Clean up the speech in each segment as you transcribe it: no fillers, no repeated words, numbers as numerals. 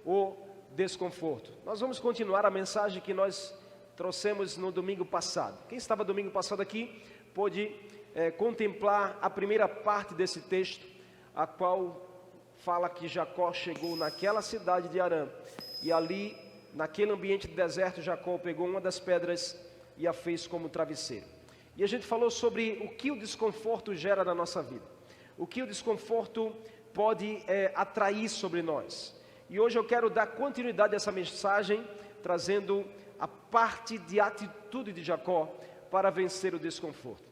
O desconforto. Nós vamos continuar a mensagem que nós trouxemos no domingo passado. Quem estava domingo passado aqui pôde contemplar a primeira parte desse texto, a qual fala que Jacó chegou naquela cidade de Harã, e ali, naquele ambiente de deserto, Jacó pegou uma das pedras e a fez como travesseiro. E a gente falou sobre o que o desconforto gera na nossa vida, o que o desconforto pode atrair sobre nós. E hoje eu quero dar continuidade a essa mensagem, trazendo a parte de atitude de Jacó para vencer o desconforto.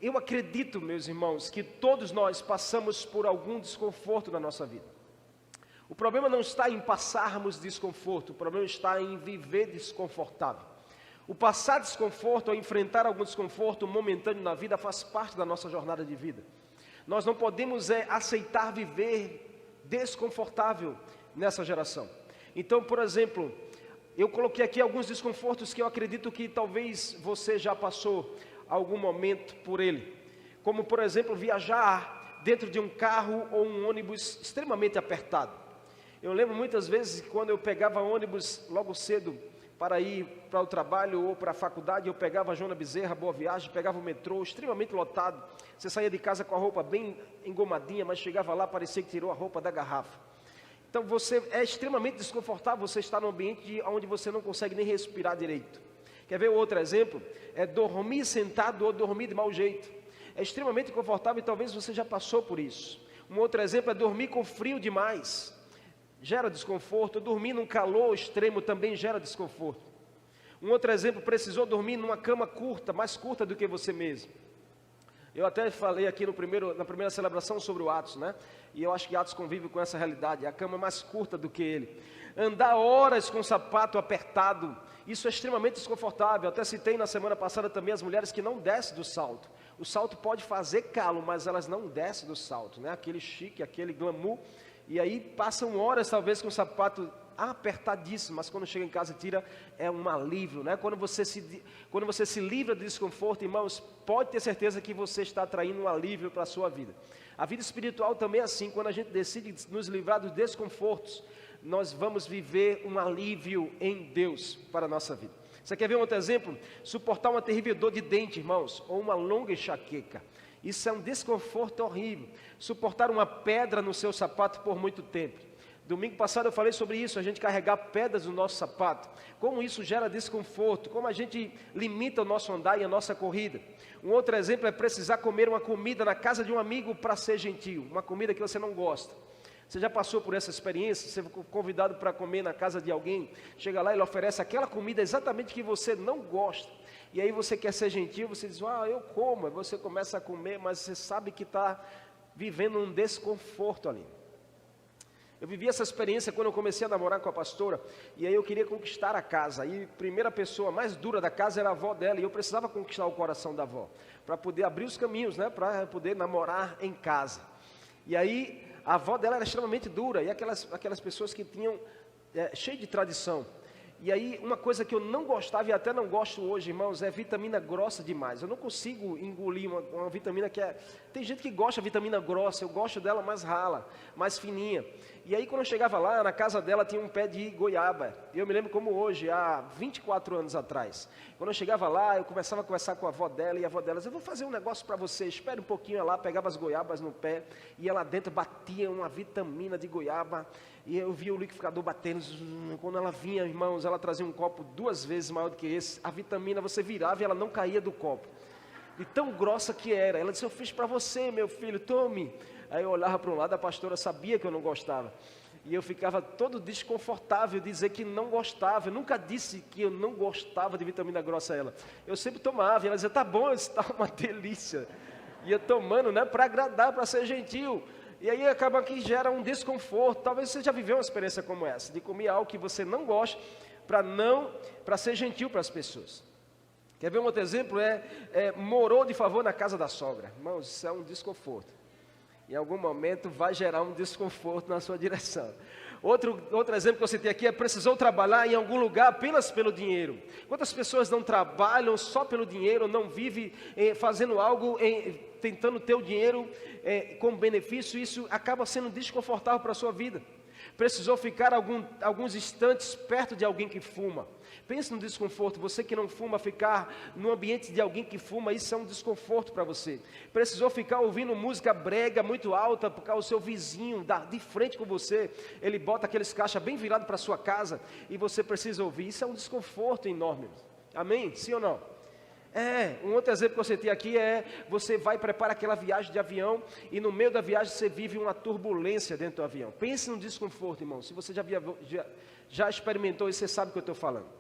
Eu acredito, meus irmãos, que todos nós passamos por algum desconforto na nossa vida. O problema não está em passarmos desconforto, o problema está em viver desconfortável. O passar desconforto ou enfrentar algum desconforto momentâneo na vida faz parte da nossa jornada de vida. Nós não podemos aceitar viver desconfortável nessa geração. Então, por exemplo, eu coloquei aqui alguns desconfortos que eu acredito que talvez você já passou algum momento por ele. Como, por exemplo, viajar dentro de um carro ou um ônibus extremamente apertado. Eu lembro muitas vezes que quando eu pegava ônibus logo cedo para ir para o trabalho ou para a faculdade, eu pegava a Joana Bezerra, Boa Viagem, pegava o metrô extremamente lotado. Você saía de casa com a roupa bem engomadinha, mas chegava lá, parecia que tirou a roupa da garrafa. Então você é extremamente desconfortável, você está num ambiente onde você não consegue nem respirar direito. Quer ver outro exemplo? É dormir sentado ou dormir de mau jeito. É extremamente confortável e talvez você já passou por isso. Um outro exemplo é dormir com frio demais. Gera desconforto. Dormir num calor extremo também gera desconforto. Um outro exemplo, precisou dormir numa cama curta, mais curta do que você mesmo. Eu até falei aqui na primeira celebração sobre o Atos, né? E eu acho que Atos convive com essa realidade, a cama é mais curta do que ele. Andar horas com o sapato apertado, isso é extremamente desconfortável. Até citei na semana passada também as mulheres que não descem do salto. O salto pode fazer calo, mas elas não descem do salto, né? Aquele chique, aquele glamour. E aí passam horas talvez com o sapato apertadíssimo, mas quando chega em casa tira, é um alívio, né? Quando você se livra do desconforto, irmãos, pode ter certeza que você está atraindo um alívio para a sua vida. A vida espiritual também é assim. Quando a gente decide nos livrar dos desconfortos, nós vamos viver um alívio em Deus para a nossa vida. Você quer ver um outro exemplo? Suportar uma terrível dor de dente, irmãos, ou uma longa enxaqueca. Isso é um desconforto horrível. Suportar uma pedra no seu sapato por muito tempo. Domingo passado eu falei sobre isso, a gente carregar pedras no nosso sapato, como isso gera desconforto, como a gente limita o nosso andar e a nossa corrida. Um outro exemplo é precisar comer uma comida na casa de um amigo para ser gentil, uma comida que você não gosta. Você já passou por essa experiência? Você foi convidado para comer na casa de alguém, chega lá e ele oferece aquela comida exatamente que você não gosta, e aí você quer ser gentil, você diz, eu como, aí você começa a comer, mas você sabe que está vivendo um desconforto ali. Eu vivi essa experiência quando eu comecei a namorar com a pastora, e aí eu queria conquistar a casa, e a primeira pessoa mais dura da casa era a avó dela, e eu precisava conquistar o coração da avó, para poder abrir os caminhos, né, para poder namorar em casa. E aí a avó dela era extremamente dura, e aquelas pessoas que tinham, cheio de tradição. E aí uma coisa que eu não gostava e até não gosto hoje, irmãos, é vitamina grossa demais. Eu não consigo engolir uma vitamina que tem gente que gosta de vitamina grossa, eu gosto dela mais rala, mais fininha. E aí quando eu chegava lá, na casa dela tinha um pé de goiaba. Eu me lembro como hoje, há 24 anos atrás. Quando eu chegava lá, eu começava a conversar com a avó dela, e a avó dela dizia, eu vou fazer um negócio para você, espere um pouquinho. Ela pegava as goiabas no pé, ia lá dentro, batia uma vitamina de goiaba, e eu via o liquidificador batendo. Quando ela vinha, irmãos, ela trazia um copo 2 vezes maior do que esse, a vitamina você virava e ela não caía do copo, e tão grossa que era. Ela disse, eu fiz para você, meu filho, tome. Aí eu olhava para um lado, a pastora sabia que eu não gostava, e eu ficava todo desconfortável de dizer que não gostava. Eu nunca disse que eu não gostava de vitamina grossa a ela, eu sempre tomava, e ela dizia, tá bom, isso está uma delícia, ia tomando, né, para agradar, para ser gentil. E aí acaba que gera um desconforto. Talvez você já viveu uma experiência como essa, de comer algo que você não gosta, para ser gentil para as pessoas. Quer ver um outro exemplo? Morou de favor na casa da sogra. Irmãos, isso é um desconforto. Em algum momento vai gerar um desconforto na sua direção. Outro exemplo que eu citei aqui é precisou trabalhar em algum lugar apenas pelo dinheiro. Quantas pessoas não trabalham só pelo dinheiro, não vivem fazendo algo, tentando ter o dinheiro com benefício? Isso acaba sendo desconfortável para a sua vida. precisou ficar alguns instantes perto de alguém que fuma. Pense no desconforto. Você que não fuma, ficar no ambiente de alguém que fuma, isso é um desconforto para você. Precisou ficar ouvindo música brega muito alta, porque o seu vizinho de frente com você, ele bota aqueles caixas bem virados para sua casa, e você precisa ouvir. Isso é um desconforto enorme. Amém? Sim ou não? Um outro exemplo que eu citei aqui é, você vai preparar aquela viagem de avião, e no meio da viagem você vive uma turbulência dentro do avião. Pense no desconforto, irmão. Se você já experimentou isso, você sabe o que eu estou falando.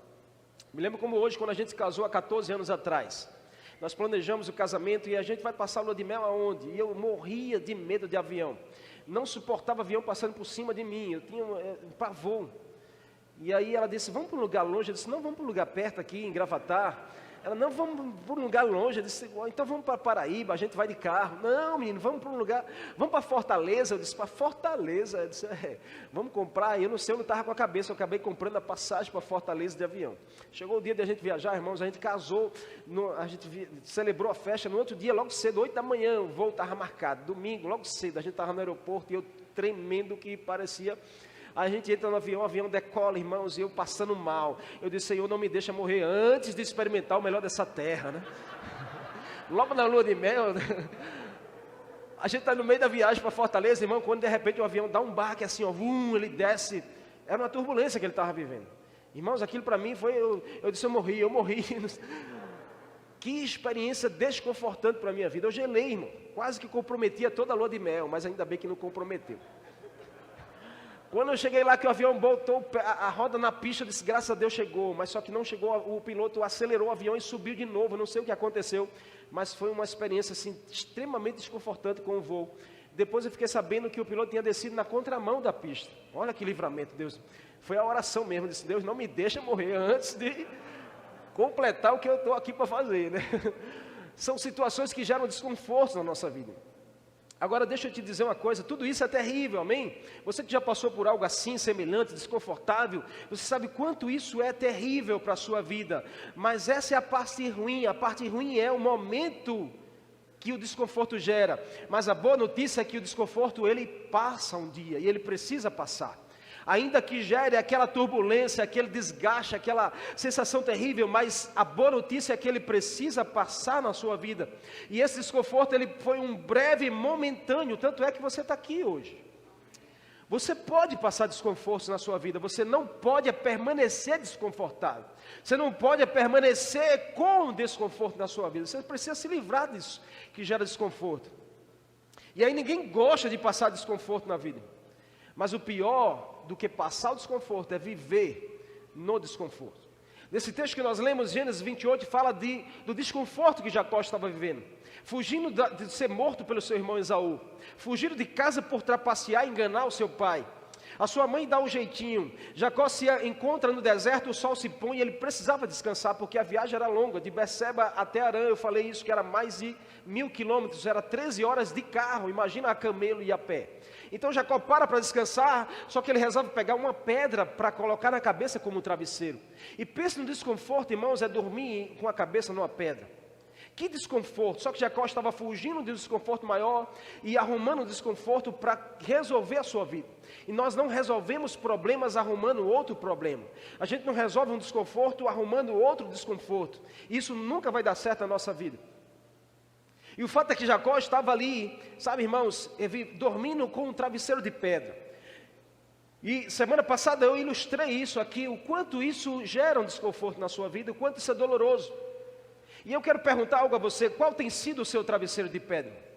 Me lembro como hoje, quando a gente se casou há 14 anos atrás. Nós planejamos o casamento e a gente vai passar a lua de mel aonde? E eu morria de medo de avião. Não suportava avião passando por cima de mim. Eu tinha um pavor. E aí ela disse, vamos para um lugar longe. Eu disse, não, vamos para um lugar perto aqui, em Gravatar. Ela, não, vamos para um lugar longe. Eu disse, então vamos para Paraíba, a gente vai de carro. Não, menino, vamos para um lugar, vamos para Fortaleza. Eu disse, para Fortaleza? Eu disse, vamos comprar. E eu não sei onde estava com a cabeça, eu acabei comprando a passagem para Fortaleza de avião. Chegou o dia de a gente viajar, irmãos, a gente casou, a gente celebrou a festa, no outro dia, logo cedo, 8 da manhã, o voo estava marcado. Domingo, logo cedo, a gente estava no aeroporto e eu tremendo que parecia... A gente entra no avião, o avião decola, irmãos, e eu passando mal. Eu disse, Senhor, não me deixa morrer antes de experimentar o melhor dessa terra, né? Logo na lua de mel, né? A gente está no meio da viagem para Fortaleza, irmão, quando de repente o avião dá um baque assim, ó, ele desce. Era uma turbulência que ele estava vivendo. Irmãos, aquilo para mim foi, eu disse, eu morri. Que experiência desconfortante para a minha vida. Eu gelei, irmão, quase que comprometia toda a lua de mel, mas ainda bem que não comprometeu. Quando eu cheguei lá, que o avião botou a roda na pista, eu disse, graças a Deus chegou. Mas só que não chegou, o piloto acelerou o avião e subiu de novo. Eu não sei o que aconteceu, mas foi uma experiência assim, extremamente desconfortante com o voo. Depois eu fiquei sabendo que o piloto tinha descido na contramão da pista. Olha que livramento, Deus. Foi a oração mesmo, eu disse, Deus, não me deixa morrer antes de completar o que eu estou aqui para fazer, né? São situações que geram desconforto na nossa vida. Agora deixa eu te dizer uma coisa, tudo isso é terrível, amém? Você que já passou por algo assim, semelhante, desconfortável, você sabe quanto isso é terrível para a sua vida. Mas essa é a parte ruim é o momento que o desconforto gera. Mas a boa notícia é que o desconforto, ele passa um dia, e ele precisa passar. Ainda que gere aquela turbulência, aquele desgaste, aquela sensação terrível, mas a boa notícia é que ele precisa passar na sua vida. E esse desconforto, ele foi um breve, momentâneo, tanto é que você está aqui hoje. Você pode passar desconforto na sua vida, você não pode permanecer desconfortável. Você não pode permanecer com desconforto na sua vida. Você precisa se livrar disso, que gera desconforto. E aí ninguém gosta de passar desconforto na vida. Mas o pior do que passar o desconforto é viver no desconforto. Nesse texto que nós lemos, Gênesis 28, fala do desconforto que Jacó estava vivendo. Fugindo de ser morto pelo seu irmão Esaú. Fugindo de casa por trapacear e enganar o seu pai. A sua mãe dá um jeitinho. Jacó se encontra no deserto, o sol se põe e ele precisava descansar, porque a viagem era longa. De Berseba até Harã, eu falei isso, que era mais de 1000 quilômetros, era 13 horas de carro, imagina a camelo e a pé. Então Jacó para descansar, só que ele resolve pegar uma pedra para colocar na cabeça como um travesseiro. E pensa no desconforto, irmãos, é dormir com a cabeça numa pedra. Que desconforto, só que Jacó estava fugindo de um desconforto maior e arrumando um desconforto para resolver a sua vida. E nós não resolvemos problemas arrumando outro problema. A gente não resolve um desconforto arrumando outro desconforto. Isso nunca vai dar certo na nossa vida. E o fato é que Jacó estava ali, sabe, irmãos, dormindo com um travesseiro de pedra. E semana passada eu ilustrei isso aqui, o quanto isso gera um desconforto na sua vida, o quanto isso é doloroso. E eu quero perguntar algo a você, qual tem sido o seu travesseiro de pedra?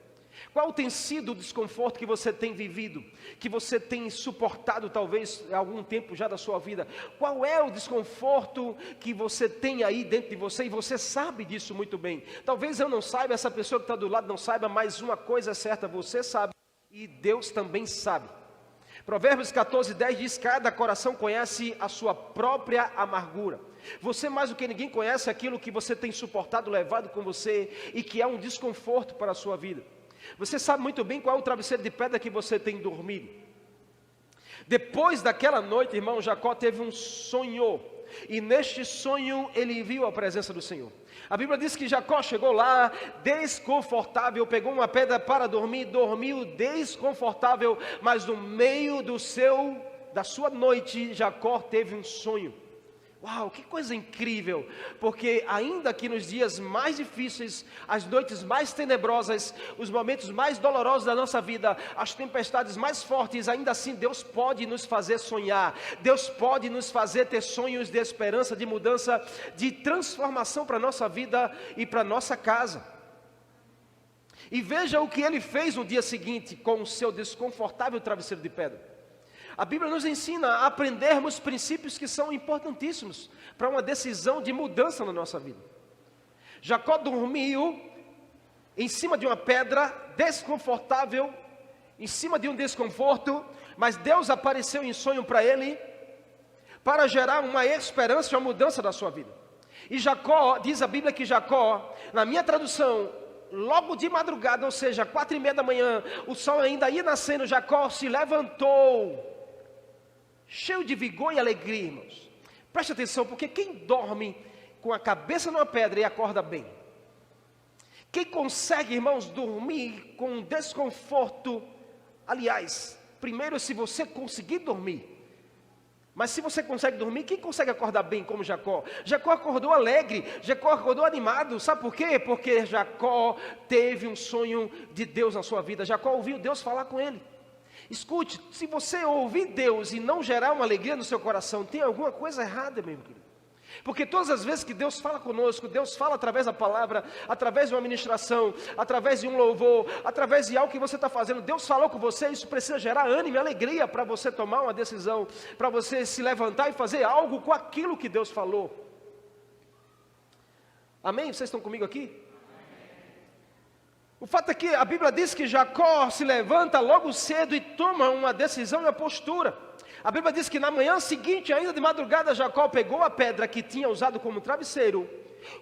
Qual tem sido o desconforto que você tem vivido, que você tem suportado talvez há algum tempo já da sua vida? Qual é o desconforto que você tem aí dentro de você e você sabe disso muito bem? Talvez eu não saiba, essa pessoa que está do lado não saiba, mas uma coisa é certa, você sabe e Deus também sabe. Provérbios 14:10 diz, cada coração conhece a sua própria amargura. Você mais do que ninguém conhece aquilo que você tem suportado, levado com você e que é um desconforto para a sua vida. Você sabe muito bem qual é o travesseiro de pedra que você tem dormido. Depois daquela noite, irmão, Jacó teve um sonho. E neste sonho ele viu a presença do Senhor. A Bíblia diz que Jacó chegou lá desconfortável, pegou uma pedra para dormir, dormiu desconfortável, mas no meio do seu da sua noite, Jacó teve um sonho. Uau, que coisa incrível, porque ainda que nos dias mais difíceis, as noites mais tenebrosas, os momentos mais dolorosos da nossa vida, as tempestades mais fortes, ainda assim Deus pode nos fazer sonhar, Deus pode nos fazer ter sonhos de esperança, de mudança, de transformação para a nossa vida e para a nossa casa. E veja o que ele fez no dia seguinte com o seu desconfortável travesseiro de pedra. A Bíblia nos ensina a aprendermos princípios que são importantíssimos para uma decisão de mudança na nossa vida. Jacó dormiu em cima de uma pedra desconfortável, em cima de um desconforto, mas Deus apareceu em sonho para ele, para gerar uma esperança e uma mudança da sua vida. E Jacó, diz a Bíblia que Jacó, na minha tradução, logo de madrugada, ou seja, 4:30 da manhã, o sol ainda ia nascendo, Jacó se levantou, cheio de vigor e alegria, irmãos. Preste atenção, porque quem dorme com a cabeça numa pedra e acorda bem? Quem consegue, irmãos, dormir com desconforto? Aliás, primeiro, se você conseguir dormir, mas se você consegue dormir, quem consegue acordar bem como Jacó? Jacó acordou alegre, Jacó acordou animado, sabe por quê? Porque Jacó teve um sonho de Deus na sua vida, Jacó ouviu Deus falar com ele. Escute, se você ouvir Deus e não gerar uma alegria no seu coração, tem alguma coisa errada, meu querido. Porque todas as vezes que Deus fala conosco, Deus fala através da palavra, através de uma ministração, através de um louvor, através de algo que você está fazendo, Deus falou com você, isso precisa gerar ânimo e alegria para você tomar uma decisão, para você se levantar e fazer algo com aquilo que Deus falou. Amém? Vocês estão comigo aqui? O fato é que a Bíblia diz que Jacó se levanta logo cedo e toma uma decisão e uma postura. A Bíblia diz que na manhã seguinte, ainda de madrugada, Jacó pegou a pedra que tinha usado como travesseiro,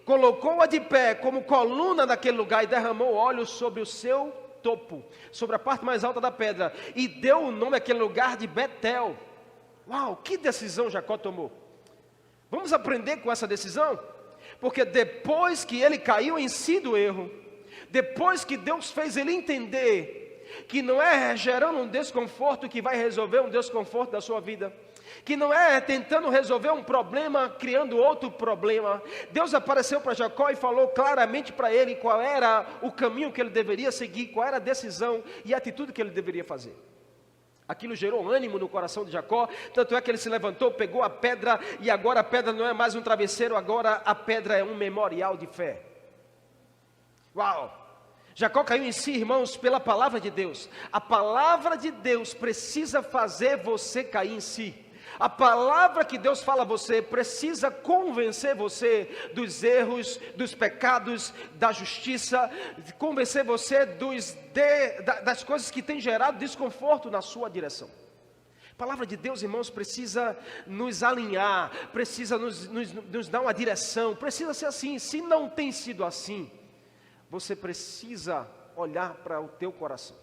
colocou-a de pé como coluna naquele lugar e derramou óleo sobre o seu topo, sobre a parte mais alta da pedra, e deu o nome àquele lugar de Betel. Uau, que decisão Jacó tomou! Vamos aprender com essa decisão? Porque depois que ele caiu em si do erro, depois que Deus fez ele entender que não é gerando um desconforto que vai resolver um desconforto da sua vida, que não é tentando resolver um problema, criando outro problema. Deus apareceu para Jacó e falou claramente para ele qual era o caminho que ele deveria seguir, qual era a decisão e a atitude que ele deveria fazer. Aquilo gerou ânimo no coração de Jacó, tanto é que ele se levantou, pegou a pedra, e agora a pedra não é mais um travesseiro, agora a pedra é um memorial de fé. Uau! Jacó caiu em si, irmãos, pela palavra de Deus. A palavra de Deus precisa fazer você cair em si. A palavra que Deus fala a você precisa convencer você dos erros, dos pecados, da justiça, convencer você das coisas que têm gerado desconforto na sua direção. A palavra de Deus, irmãos, precisa nos alinhar, precisa nos dar uma direção, precisa ser assim. Se não tem sido assim, você precisa olhar para o teu coração.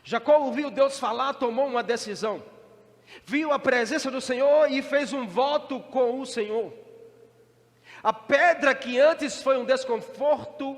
Jacó ouviu Deus falar, tomou uma decisão, viu a presença do Senhor e fez um voto com o Senhor. A pedra que antes foi um desconforto,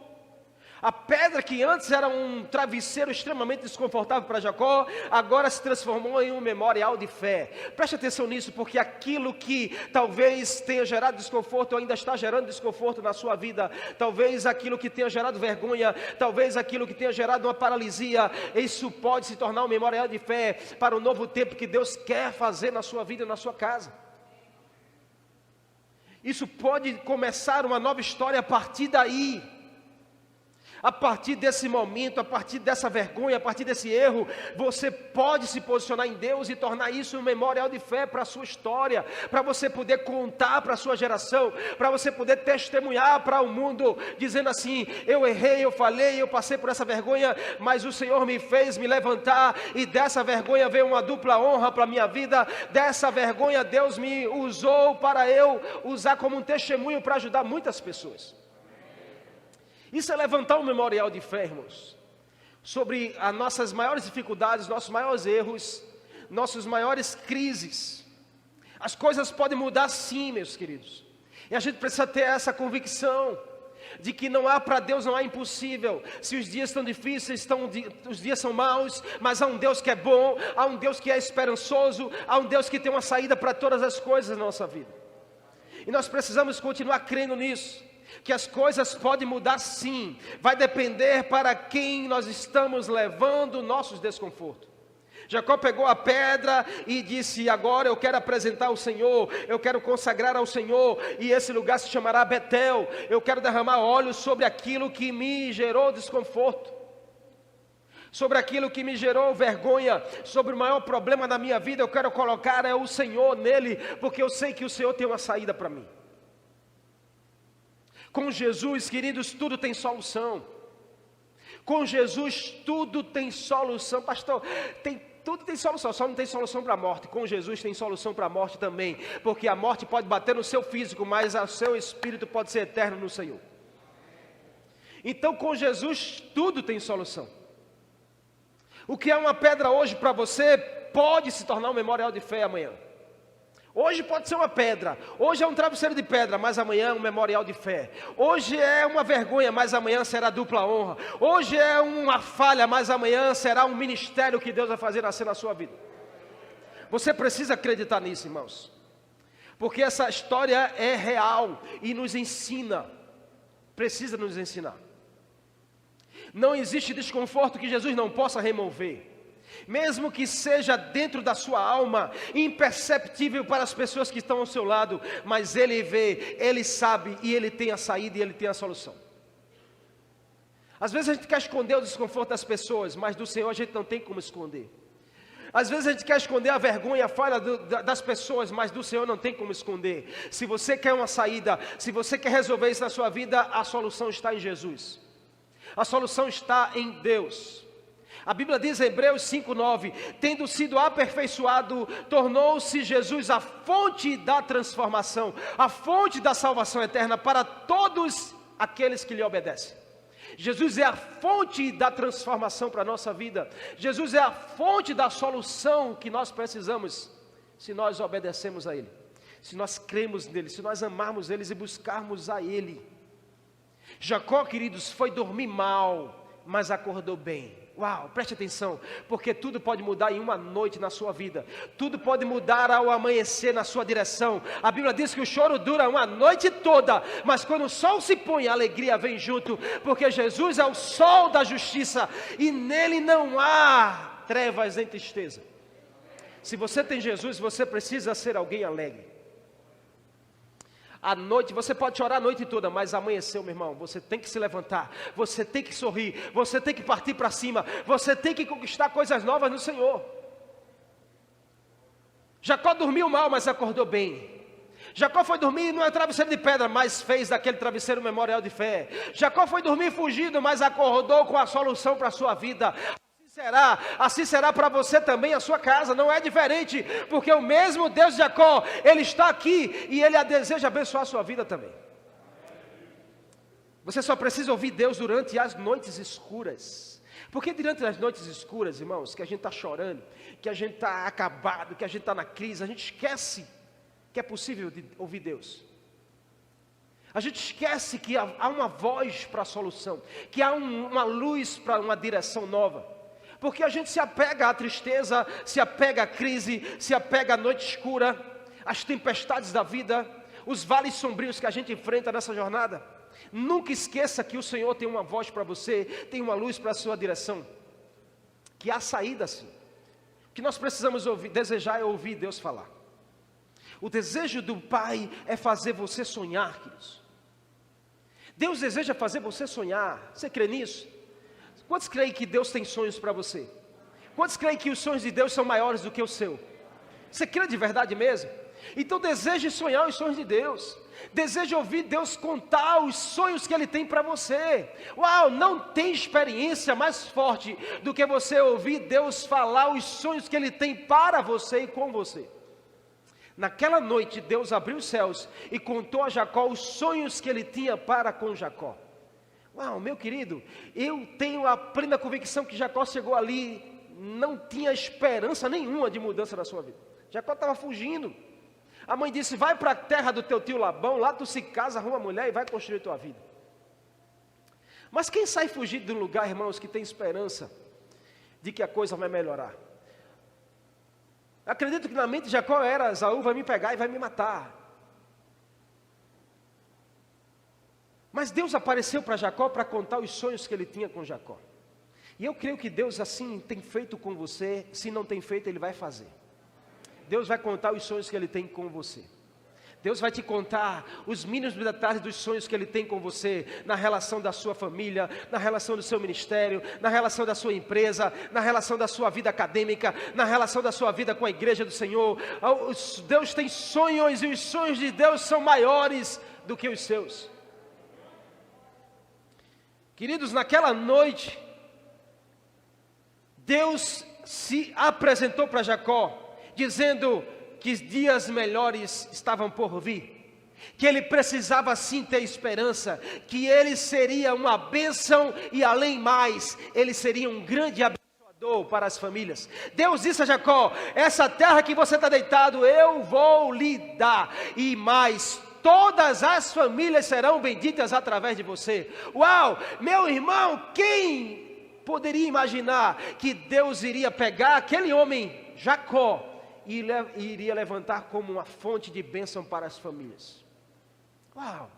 a pedra que antes era um travesseiro extremamente desconfortável para Jacó, agora se transformou em um memorial de fé. Preste atenção nisso, porque aquilo que talvez tenha gerado desconforto, ainda está gerando desconforto na sua vida. Talvez aquilo que tenha gerado vergonha, talvez aquilo que tenha gerado uma paralisia, isso pode se tornar um memorial de fé para o novo tempo que Deus quer fazer na sua vida e na sua casa. Isso pode começar uma nova história a partir daí. A partir desse momento, a partir dessa vergonha, a partir desse erro, você pode se posicionar em Deus e tornar isso um memorial de fé para a sua história, para você poder contar para a sua geração, para você poder testemunhar para o mundo, dizendo assim: eu errei, eu falhei, eu passei por essa vergonha, mas o Senhor me fez me levantar, e dessa vergonha veio uma dupla honra para a minha vida. Dessa vergonha Deus me usou para eu usar como um testemunho para ajudar muitas pessoas. Isso é levantar um memorial de fé, irmãos, sobre as nossas maiores dificuldades, nossos maiores erros, nossas maiores crises. As coisas podem mudar sim, meus queridos, e a gente precisa ter essa convicção. de que para Deus não há impossível. Se os dias estão difíceis, os dias são maus, mas há um Deus que é bom, há um Deus que é esperançoso, há um Deus que tem uma saída para todas as coisas na nossa vida. E nós precisamos continuar crendo nisso, que as coisas podem mudar sim, vai depender para quem nós estamos levando nossos desconfortos. Jacó pegou a pedra e disse: agora eu quero apresentar ao Senhor, eu quero consagrar ao Senhor, e esse lugar se chamará Betel. Eu quero derramar óleo sobre aquilo que me gerou desconforto, sobre aquilo que me gerou vergonha, sobre o maior problema da minha vida. Eu quero colocar o Senhor nele, porque eu sei que o Senhor tem uma saída para mim. Com Jesus, queridos, tudo tem solução. Com Jesus tudo tem solução. Pastor, tudo tem solução, só não tem solução para a morte. Com Jesus tem solução para a morte também, porque a morte pode bater no seu físico, mas o seu espírito pode ser eterno no Senhor. Então com Jesus tudo tem solução. O que é uma pedra hoje para você, pode se tornar um memorial de fé amanhã. Hoje pode ser uma pedra, hoje é um travesseiro de pedra, mas amanhã é um memorial de fé. Hoje é uma vergonha, mas amanhã será dupla honra. Hoje é uma falha, mas amanhã será um ministério que Deus vai fazer nascer na sua vida. Você precisa acreditar nisso, irmãos, porque essa história é real e nos ensina, precisa nos ensinar. Não existe desconforto que Jesus não possa remover. Mesmo que seja dentro da sua alma, imperceptível para as pessoas que estão ao seu lado, mas Ele vê, Ele sabe, e Ele tem a saída e Ele tem a solução. Às vezes a gente quer esconder o desconforto das pessoas, mas do Senhor a gente não tem como esconder. Às vezes a gente quer esconder a vergonha, a falha das pessoas, mas do Senhor não tem como esconder. Se você quer uma saída, se você quer resolver isso na sua vida, a solução está em Jesus. A solução está em Deus. A Bíblia diz em Hebreus 5:9, tendo sido aperfeiçoado, tornou-se Jesus a fonte da transformação, a fonte da salvação eterna para todos aqueles que lhe obedecem. Jesus é a fonte da transformação para a nossa vida. Jesus é a fonte da solução que nós precisamos, se nós obedecemos a Ele, se nós cremos nele, se nós amarmos Ele e buscarmos a Ele. Jacó, queridos, foi dormir mal, mas acordou bem. Uau, preste atenção, porque tudo pode mudar em uma noite na sua vida. Tudo pode mudar ao amanhecer na sua direção. A Bíblia diz que o choro dura uma noite toda, mas quando o sol se põe, a alegria vem junto, porque Jesus é o sol da justiça, e nele não há trevas nem tristeza. Se você tem Jesus, você precisa ser alguém alegre. À noite, você pode chorar a noite toda, mas amanheceu, meu irmão, você tem que se levantar, você tem que sorrir, você tem que partir para cima, você tem que conquistar coisas novas no Senhor. Jacó dormiu mal, mas acordou bem. Jacó foi dormir num travesseiro de pedra, mas fez daquele travesseiro um memorial de fé. Jacó foi dormir fugido, mas acordou com a solução para a sua vida. Assim será para você também, a sua casa, não é diferente, porque o mesmo Deus de Jacó, Ele está aqui, e Ele deseja abençoar a sua vida também. Você só precisa ouvir Deus durante as noites escuras, porque durante as noites escuras, irmãos, que a gente está chorando, que a gente está acabado, que a gente está na crise, a gente esquece que é possível ouvir Deus. A gente esquece que há uma voz para a solução, que há uma luz para uma direção nova. Porque a gente se apega à tristeza, se apega à crise, se apega à noite escura, às tempestades da vida, os vales sombrios que a gente enfrenta nessa jornada. Nunca esqueça que o Senhor tem uma voz para você, tem uma luz para a sua direção, que há saída sim. O que nós precisamos desejar é ouvir Deus falar. O desejo do Pai é fazer você sonhar, queridos. Deus deseja fazer você sonhar. Você crê nisso? Quantos creem que Deus tem sonhos para você? Quantos creem que os sonhos de Deus são maiores do que o seu? Você crê de verdade mesmo? Então deseje sonhar os sonhos de Deus. Deseje ouvir Deus contar os sonhos que Ele tem para você. Uau, não tem experiência mais forte do que você ouvir Deus falar os sonhos que Ele tem para você e com você. Naquela noite Deus abriu os céus e contou a Jacó os sonhos que Ele tinha para com Jacó. Uau, meu querido, eu tenho a plena convicção que Jacó chegou ali, não tinha esperança nenhuma de mudança na sua vida. Jacó estava fugindo. A mãe disse: vai para a terra do teu tio Labão, lá tu se casa, arruma mulher e vai construir tua vida. Mas quem sai fugindo de um lugar, irmãos, que tem esperança de que a coisa vai melhorar? Acredito que na mente de Jacó era: Esaú vai me pegar e vai me matar. Mas Deus apareceu para Jacó para contar os sonhos que ele tinha com Jacó. E eu creio que Deus assim tem feito com você. Se não tem feito, Ele vai fazer. Deus vai contar os sonhos que Ele tem com você. Deus vai te contar os mínimos detalhes dos sonhos que Ele tem com você, na relação da sua família, na relação do seu ministério, na relação da sua empresa, na relação da sua vida acadêmica, na relação da sua vida com a igreja do Senhor. Deus tem sonhos, e os sonhos de Deus são maiores do que os seus. Queridos, naquela noite, Deus se apresentou para Jacó, dizendo que dias melhores estavam por vir, que ele precisava sim ter esperança, que ele seria uma bênção e além mais, ele seria um grande abençoador para as famílias. Deus disse a Jacó: essa terra que você está deitado, eu vou lhe dar, e mais, todas as famílias serão benditas através de você. Uau, meu irmão, quem poderia imaginar que Deus iria pegar aquele homem, Jacó, e iria levantar como uma fonte de bênção para as famílias? Uau,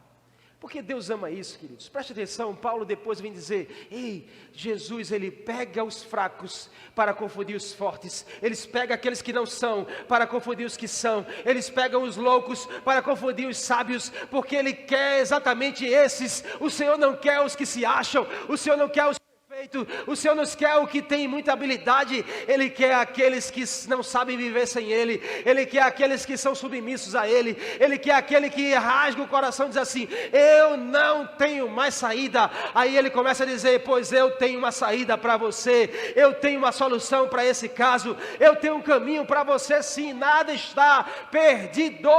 porque Deus ama isso, queridos. Preste atenção, Paulo depois vem dizer: ei, Jesus, Ele pega os fracos para confundir os fortes. Eles pegam aqueles que não são para confundir os que são. Eles pegam os loucos para confundir os sábios, porque Ele quer exatamente esses. O Senhor não quer os que se acham, o Senhor não quer os perfeitos, o Senhor não quer o que tem muita habilidade. Ele quer aqueles que não sabem viver sem Ele. Ele quer aqueles que são submissos a Ele. Ele quer aquele que rasga o coração e diz assim: eu não tenho mais saída. Aí Ele começa a dizer: pois eu tenho uma saída para você, eu tenho uma solução para esse caso, eu tenho um caminho para você sim, nada está perdido.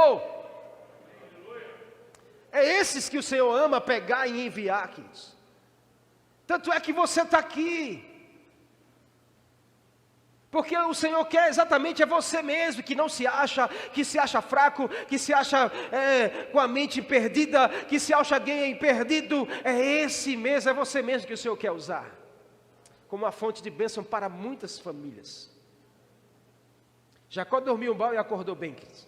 É esses que o Senhor ama pegar e enviar, queridos. Tanto é que você está aqui, porque o Senhor quer exatamente você mesmo, que não se acha, que se acha fraco, que se acha com a mente perdida, que se acha alguém perdido. É esse mesmo, é você mesmo que o Senhor quer usar como uma fonte de bênção para muitas famílias. Jacó dormiu mal e acordou bem, queridos.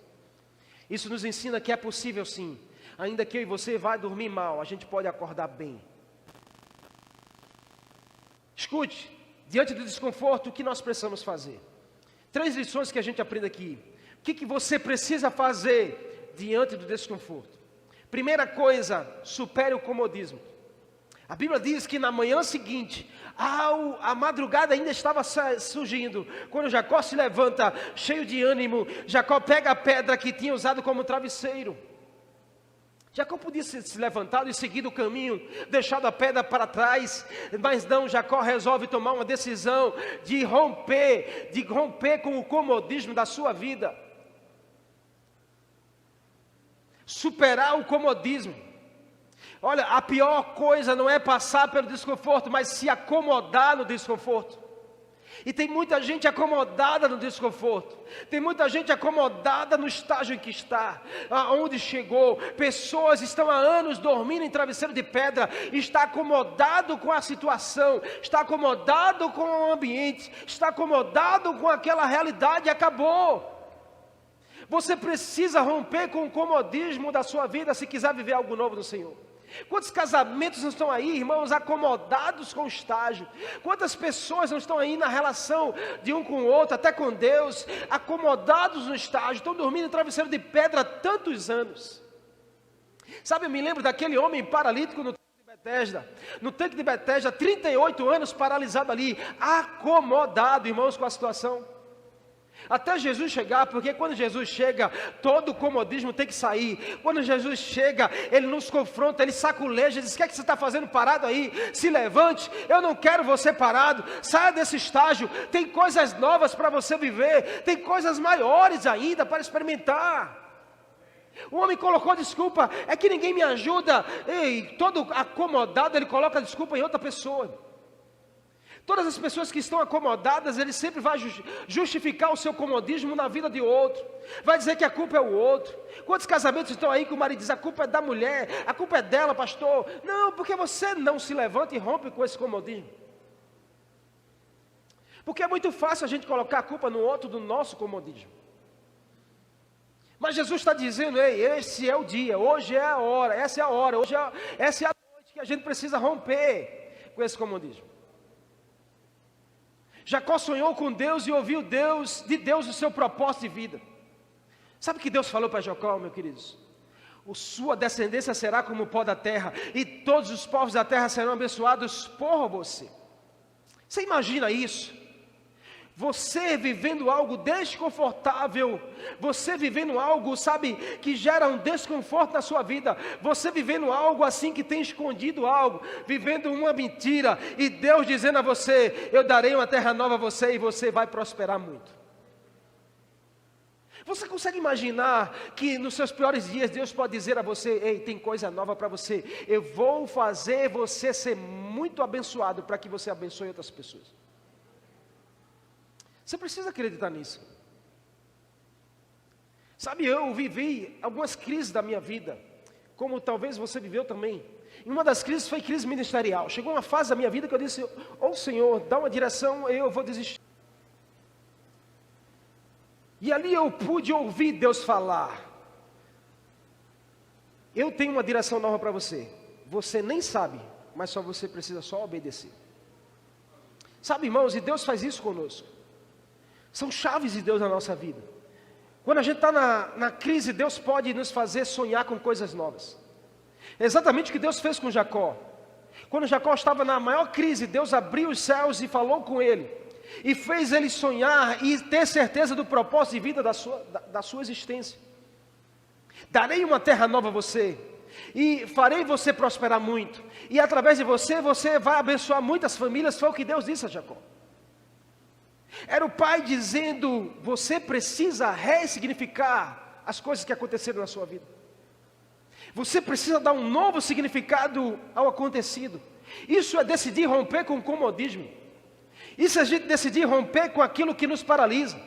Isso nos ensina que é possível sim, ainda que eu e você vá dormir mal, a gente pode acordar bem. Escute, diante do desconforto, o que nós precisamos fazer? 3 lições que a gente aprende aqui. O que você precisa fazer diante do desconforto? Primeira coisa, supere o comodismo. A Bíblia diz que na manhã seguinte, a madrugada ainda estava surgindo, quando Jacó se levanta, cheio de ânimo, Jacó pega a pedra que tinha usado como travesseiro. Jacó podia se levantado e seguir o caminho, deixado a pedra para trás, mas não, Jacó resolve tomar uma decisão de romper com o comodismo da sua vida. Superar o comodismo. Olha, a pior coisa não é passar pelo desconforto, mas se acomodar no desconforto. E tem muita gente acomodada no desconforto, tem muita gente acomodada no estágio em que está, aonde chegou. Pessoas estão há anos dormindo em travesseiro de pedra, está acomodado com a situação, está acomodado com o ambiente, está acomodado com aquela realidade e acabou. Você precisa romper com o comodismo da sua vida se quiser viver algo novo no Senhor. Quantos casamentos não estão aí, irmãos, acomodados com o estágio? Quantas pessoas não estão aí na relação de um com o outro, até com Deus, acomodados no estágio, estão dormindo em travesseiro de pedra há tantos anos? Sabe, eu me lembro daquele homem paralítico no tanque de Betesda, 38 anos paralisado ali, acomodado, irmãos, com a situação. Até Jesus chegar, porque quando Jesus chega, todo o comodismo tem que sair. Quando Jesus chega, Ele nos confronta, Ele saculeja, diz: o que é que você está fazendo parado aí? Se levante, eu não quero você parado, saia desse estágio, tem coisas novas para você viver, tem coisas maiores ainda para experimentar. O homem colocou desculpa, é que ninguém me ajuda. Ei, todo acomodado, ele coloca desculpa em outra pessoa. Todas as pessoas que estão acomodadas, ele sempre vai justificar o seu comodismo na vida de outro. Vai dizer que a culpa é o outro. Quantos casamentos estão aí que o marido diz, a culpa é da mulher, a culpa é dela, pastor. Não, porque você não se levanta e rompe com esse comodismo. Porque é muito fácil a gente colocar a culpa no outro do nosso comodismo. Mas Jesus está dizendo, ei, esse é o dia, hoje é a hora, essa é a hora, essa é a noite que a gente precisa romper com esse comodismo. Jacó sonhou com Deus e ouviu de Deus o seu propósito de vida. Sabe o que Deus falou para Jacó, meus queridos? Sua descendência será como o pó da terra, e todos os povos da terra serão abençoados por você. Você imagina isso? Você vivendo algo desconfortável, você vivendo algo, sabe, que gera um desconforto na sua vida, você vivendo algo assim que tem escondido algo, vivendo uma mentira, e Deus dizendo a você, eu darei uma terra nova a você e você vai prosperar muito. Você consegue imaginar que nos seus piores dias Deus pode dizer a você, ei, tem coisa nova para você, eu vou fazer você ser muito abençoado para que você abençoe outras pessoas. Você precisa acreditar nisso. Sabe, eu vivi algumas crises da minha vida, como talvez você viveu também. E uma das crises foi crise ministerial. Chegou uma fase da minha vida que eu disse, Senhor, dá uma direção, eu vou desistir. E ali eu pude ouvir Deus falar, eu tenho uma direção nova para você. Você nem sabe, mas só você precisa só obedecer. Sabe, irmãos, e Deus faz isso conosco. São chaves de Deus na nossa vida. Quando a gente está na crise, Deus pode nos fazer sonhar com coisas novas. É exatamente o que Deus fez com Jacó. Quando Jacó estava na maior crise, Deus abriu os céus e falou com ele. E fez ele sonhar e ter certeza do propósito de vida da sua existência. Darei uma terra nova a você. E farei você prosperar muito. E através de você, você vai abençoar muitas famílias. Foi o que Deus disse a Jacó. Era o pai dizendo, você precisa ressignificar as coisas que aconteceram na sua vida. Você precisa dar um novo significado ao acontecido. Isso é decidir romper com o comodismo. Isso é decidir romper com aquilo que nos paralisa.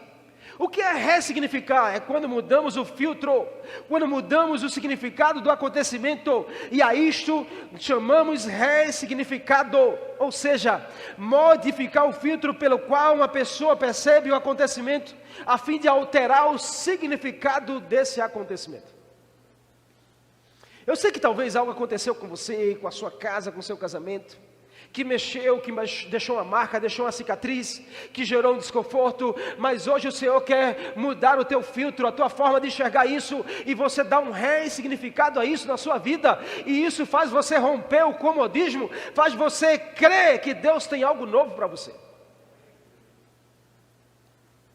O que é ressignificar? É quando mudamos o filtro, quando mudamos o significado do acontecimento, e a isto chamamos ressignificado, ou seja, modificar o filtro pelo qual uma pessoa percebe o acontecimento, a fim de alterar o significado desse acontecimento. Eu sei que talvez algo aconteceu com você, com a sua casa, com o seu casamento, que mexeu, que deixou uma marca, deixou uma cicatriz, que gerou um desconforto, mas hoje o Senhor quer mudar o teu filtro, a tua forma de enxergar isso, e você dá um ressignificado a isso na sua vida, e isso faz você romper o comodismo, faz você crer que Deus tem algo novo para você.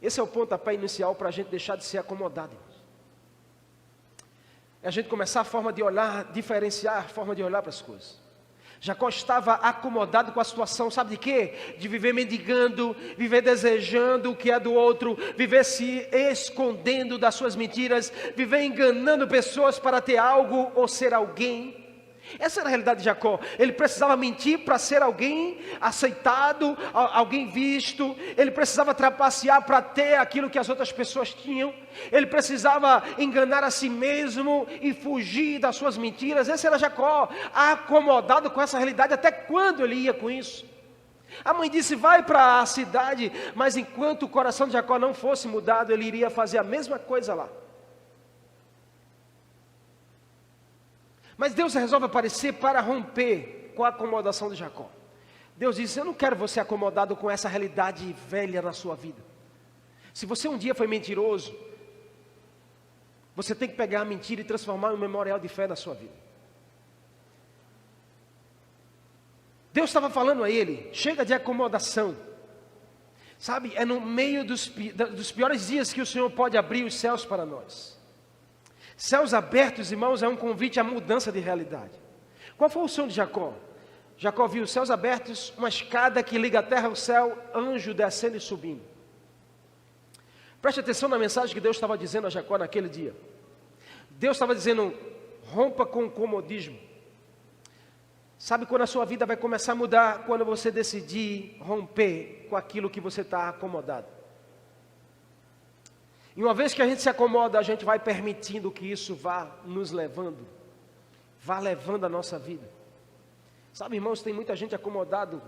Esse é o pontapé inicial para a gente deixar de ser acomodado. É a gente começar a forma de olhar, diferenciar a forma de olhar para as coisas. Jacó estava acomodado com a situação, sabe de quê? De viver mendigando, viver desejando o que é do outro, viver se escondendo das suas mentiras, viver enganando pessoas para ter algo ou ser alguém. Essa era a realidade de Jacó. Ele precisava mentir para ser alguém aceitado, alguém visto. Ele precisava trapacear para ter aquilo que as outras pessoas tinham. Ele precisava enganar a si mesmo e fugir das suas mentiras. Esse era Jacó, acomodado com essa realidade. Até quando ele ia com isso? A mãe disse, vai para a cidade. Mas enquanto o coração de Jacó não fosse mudado, ele iria fazer a mesma coisa lá. Mas Deus resolve aparecer para romper com a acomodação de Jacó. Deus diz, eu não quero você acomodado com essa realidade velha na sua vida. Se você um dia foi mentiroso, você tem que pegar a mentira e transformar em um memorial de fé na sua vida. Deus estava falando a ele, chega de acomodação. Sabe, é no meio dos piores dias que o Senhor pode abrir os céus para nós. Céus abertos, irmãos, é um convite à mudança de realidade. Qual foi o sonho de Jacó? Jacó viu os céus abertos, uma escada que liga a terra ao céu, anjo descendo e subindo. Preste atenção na mensagem que Deus estava dizendo a Jacó naquele dia. Deus estava dizendo, rompa com o comodismo. Sabe quando a sua vida vai começar a mudar? Quando você decidir romper com aquilo que você está acomodado. E uma vez que a gente se acomoda, a gente vai permitindo que isso vá nos levando, vá levando a nossa vida. Sabe, irmãos, tem muita gente acomodado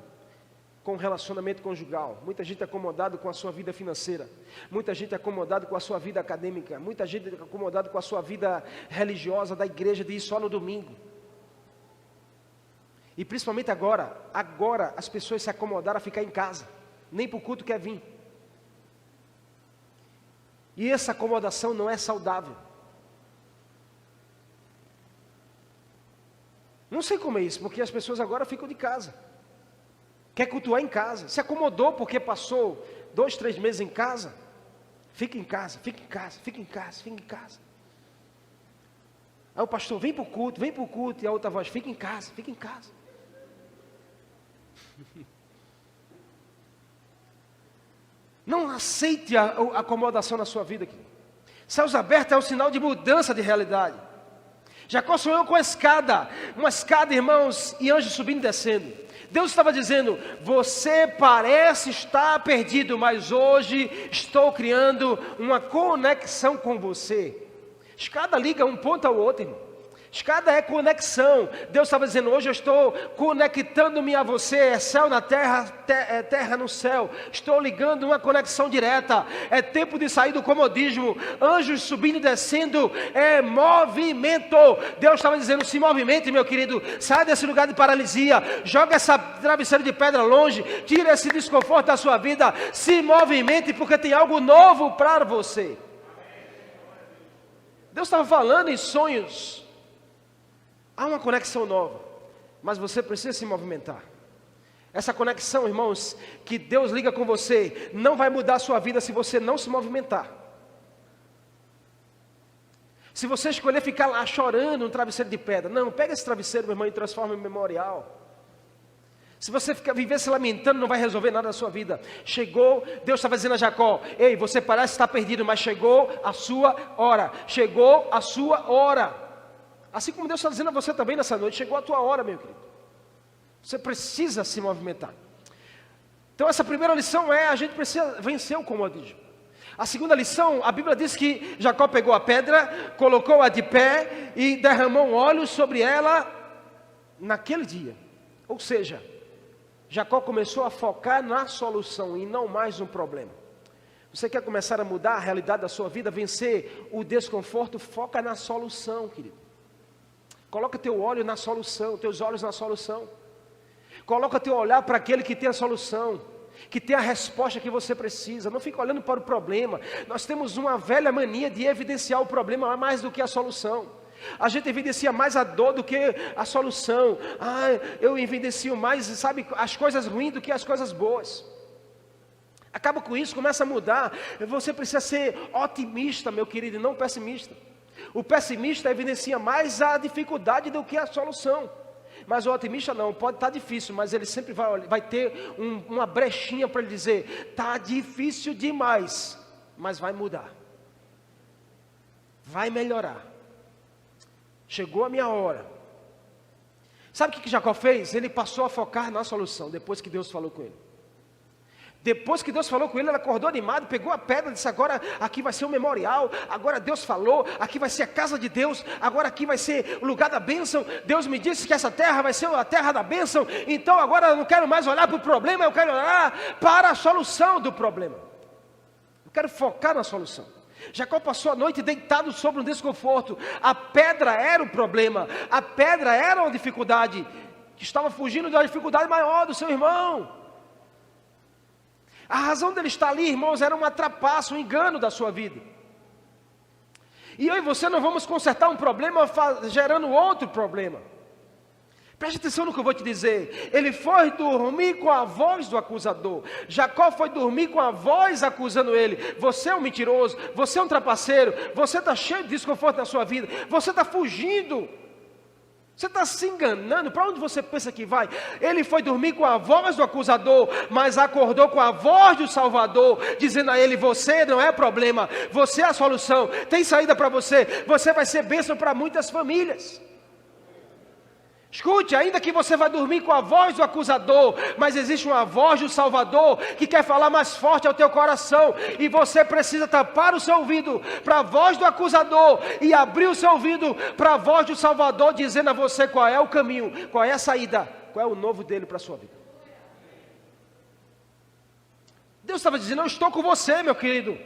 com o relacionamento conjugal, muita gente acomodado com a sua vida financeira, muita gente acomodado com a sua vida acadêmica, muita gente acomodado com a sua vida religiosa da igreja, de ir só no domingo. E principalmente agora as pessoas se acomodaram a ficar em casa, nem para o culto quer vir. E essa acomodação não é saudável. Não sei como é isso, porque as pessoas agora ficam de casa. Quer cultuar em casa. Se acomodou porque passou 2, 3 meses em casa. Fica em casa, fica em casa, fica em casa, fica em casa. Aí o pastor, vem para o culto. E a outra voz, fica em casa, fica em casa. Não aceite a acomodação na sua vida, querido. Céus abertos é um sinal de mudança de realidade. Jacó sonhou com uma escada, irmãos, e anjos subindo e descendo. Deus estava dizendo, você parece estar perdido, mas hoje estou criando uma conexão com você. Escada liga um ponto ao outro, irmão. Escada é conexão. Deus estava dizendo, hoje eu estou conectando-me a você, é céu na terra, é terra no céu. Estou ligando uma conexão direta. É tempo de sair do comodismo. Anjos subindo e descendo, é movimento. Deus estava dizendo, se movimente, meu querido. Sai desse lugar de paralisia. Joga essa travesseiro de pedra longe. Tira esse desconforto da sua vida. Se movimente, porque tem algo novo para você. Deus estava falando em sonhos. Há uma conexão nova, mas você precisa se movimentar. Essa conexão, irmãos, que Deus liga com você, não vai mudar a sua vida se você não se movimentar. Se você escolher ficar lá chorando no travesseiro de pedra, não, pega esse travesseiro, meu irmão, e transforma em memorial. Se você viver se lamentando, não vai resolver nada da sua vida. Chegou, Deus estava dizendo a Jacó, ei, você parece estar perdido, mas chegou a sua hora. Chegou a sua hora. Assim como Deus está dizendo a você também nessa noite, chegou a tua hora, meu querido. Você precisa se movimentar. Então essa primeira lição é, a gente precisa vencer o comodismo. A segunda lição, a Bíblia diz que Jacó pegou a pedra, colocou-a de pé e derramou um óleo sobre ela naquele dia. Ou seja, Jacó começou a focar na solução e não mais no problema. Você quer começar a mudar a realidade da sua vida, vencer o desconforto, foca na solução, querido. Coloca teu olho na solução, teus olhos na solução. Coloca teu olhar para aquele que tem a solução, que tem a resposta que você precisa. Não fica olhando para o problema. Nós temos uma velha mania de evidenciar o problema mais do que a solução. A gente evidencia mais a dor do que a solução. Eu evidencio mais, sabe, as coisas ruins do que as coisas boas. Acaba com isso, começa a mudar. Você precisa ser otimista, meu querido, e não pessimista. O pessimista evidencia mais a dificuldade do que a solução. Mas o otimista não, pode estar difícil, mas ele sempre vai ter uma brechinha para ele dizer, está difícil demais, mas vai mudar. Vai melhorar. Chegou a minha hora. Sabe o que Jacó fez? Ele passou a focar na solução, depois que Deus falou com ele. Depois que Deus falou com ele, ele acordou animado, pegou a pedra e disse, agora aqui vai ser um memorial, agora Deus falou, aqui vai ser a casa de Deus, agora aqui vai ser o lugar da bênção, Deus me disse que essa terra vai ser a terra da bênção, então agora eu não quero mais olhar para o problema, eu quero olhar para a solução do problema. Eu quero focar na solução. Jacó passou a noite deitado sobre um desconforto, a pedra era o problema, a pedra era uma dificuldade, que estava fugindo da dificuldade maior do seu irmão. A razão dele estar ali, irmãos, era uma trapaça, um engano da sua vida. E eu e você não vamos consertar um problema gerando outro problema. Preste atenção no que eu vou te dizer. Ele foi dormir com a voz do acusador. Jacó foi dormir com a voz acusando ele. Você é um mentiroso, você é um trapaceiro, você está cheio de desconforto na sua vida, você está fugindo. Você está se enganando, para onde você pensa que vai? Ele foi dormir com a voz do acusador, mas acordou com a voz do Salvador, dizendo a ele, você não é problema, você é a solução, tem saída para você vai ser bênção para muitas famílias. Escute, ainda que você vai dormir com a voz do acusador, mas existe uma voz do Salvador que quer falar mais forte ao teu coração, e você precisa tapar o seu ouvido para a voz do acusador e abrir o seu ouvido para a voz do Salvador, dizendo a você qual é o caminho, qual é a saída, qual é o novo dele para a sua vida. Deus estava dizendo: eu estou com você, meu querido.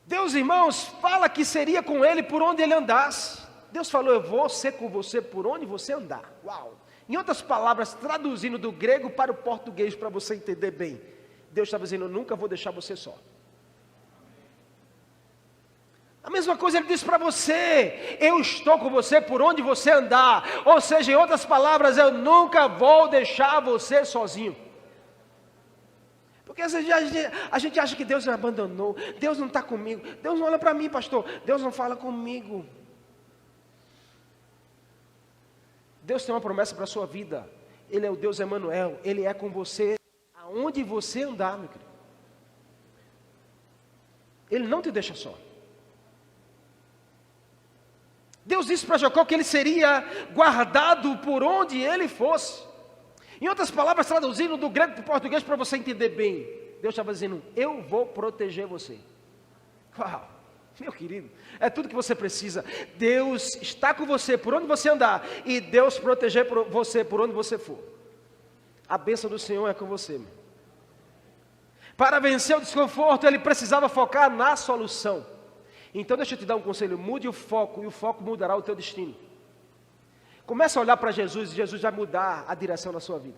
Deus, irmãos, fala que seria com ele por onde ele andasse. Deus falou: eu vou ser com você por onde você andar. Uau! Em outras palavras, traduzindo do grego para o português, para você entender bem, Deus estava dizendo: eu nunca vou deixar você só. A mesma coisa ele disse para você: eu estou com você por onde você andar. Ou seja, em outras palavras, eu nunca vou deixar você sozinho. Porque às vezes a gente acha que Deus me abandonou, Deus não está comigo, Deus não olha para mim, pastor, Deus não fala comigo. Deus tem uma promessa para a sua vida. Ele é o Deus Emanuel. Ele é com você aonde você andar, meu querido. Ele não te deixa só. Deus disse para Jacó que ele seria guardado por onde ele fosse. Em outras palavras, traduzindo do grego para o português para você entender bem, Deus estava dizendo: eu vou proteger você. Uau! Meu querido, é tudo que você precisa. Deus está com você por onde você andar, e Deus proteger você por onde você for. A bênção do Senhor é com você, meu. Para vencer o desconforto, ele precisava focar na solução. Então deixa eu te dar um conselho: mude o foco, e o foco mudará o teu destino. Comece a olhar para Jesus, e Jesus vai mudar a direção da sua vida.